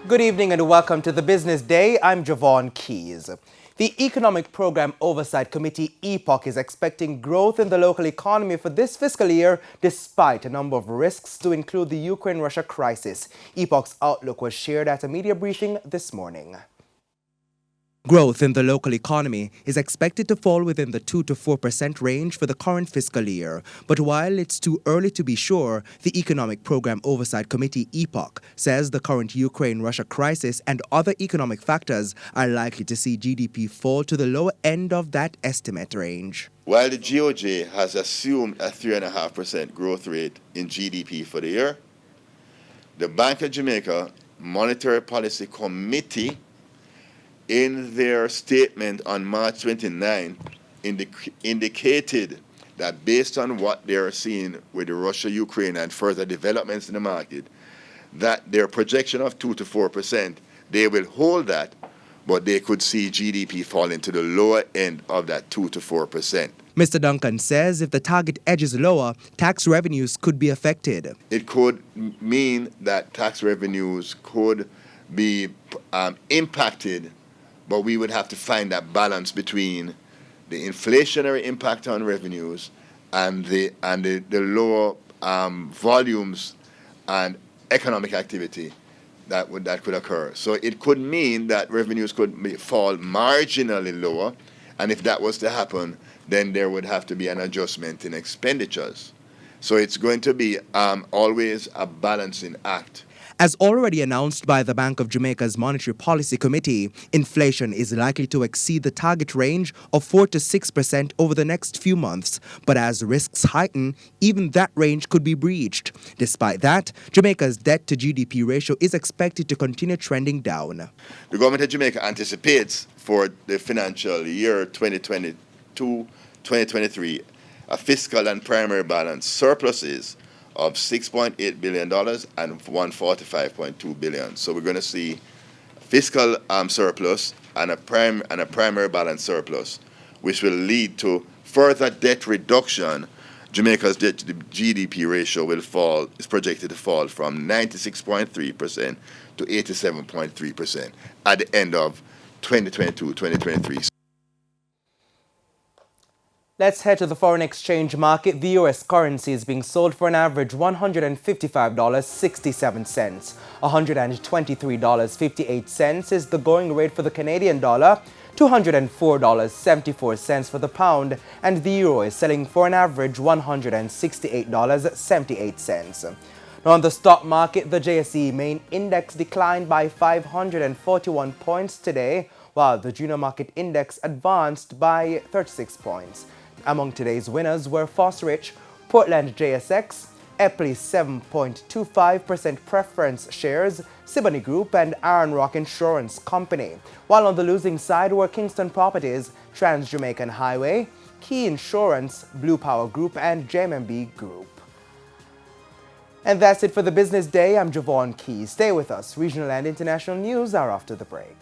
Good evening and welcome to the Business Day. I'm Javon Keys. The Economic Program Oversight Committee, EPOC, is expecting growth in the local economy for this fiscal year despite a number of risks to include the Ukraine-Russia crisis. EPOC's outlook was shared at a media briefing this morning. Growth in the local economy is expected to fall within the 2 to 4% range for the current fiscal year. But while it's too early to be sure, the Economic Program Oversight Committee, EPOC, says the current Ukraine-Russia crisis and other economic factors are likely to see GDP fall to the lower end of that estimate range. While the GOJ has assumed a 3.5% growth rate in GDP for the year, the Bank of Jamaica Monetary Policy Committee in their statement on March 29 indicated that based on what they are seeing with the Russia-Ukraine and further developments in the market, that their projection of 2 to 4%, they will hold that, but they could see GDP falling to the lower end of that 2 to 4%. Mr. Duncan says if the target edges lower, tax revenues could be affected. It could mean that tax revenues could be impacted, but we would have to find that balance between the inflationary impact on revenues and the lower volumes and economic activity that could occur. So it could mean that revenues could fall marginally lower, and if that was to happen, then there would have to be an adjustment in expenditures. So it's going to be always a balancing act. As already announced by the Bank of Jamaica's Monetary Policy Committee, inflation is likely to exceed the target range of 4 to 6% over the next few months. But as risks heighten, even that range could be breached. Despite that, Jamaica's debt to GDP ratio is expected to continue trending down. The government of Jamaica anticipates for the financial year 2022-2023 a fiscal and primary balance surpluses of $6.8 billion and $145.2 billion. So we're going to see fiscal surplus and a primary balance surplus, which will lead to further debt reduction. Jamaica's debt to the GDP ratio is projected to fall from 96.3% to 87.3% at the end of 2022-2023. Let's head to the foreign exchange market. The U.S. currency is being sold for an average $155.67. $123.58 is the going rate for the Canadian dollar, $204.74 for the pound, and the euro is selling for an average $168.78. Now on the stock market, the JSE main index declined by 541 points today, while the junior market index advanced by 36 points. Among today's winners were Fosrich, Portland JSX, Epley 7.25% preference shares, Siboney Group, and Iron Rock Insurance Company. While on the losing side were Kingston Properties, Trans Jamaican Highway, Key Insurance, Blue Power Group, and JMB Group. And that's it for the Business Day. I'm Javon Keys. Stay with us. Regional and international news are after the break.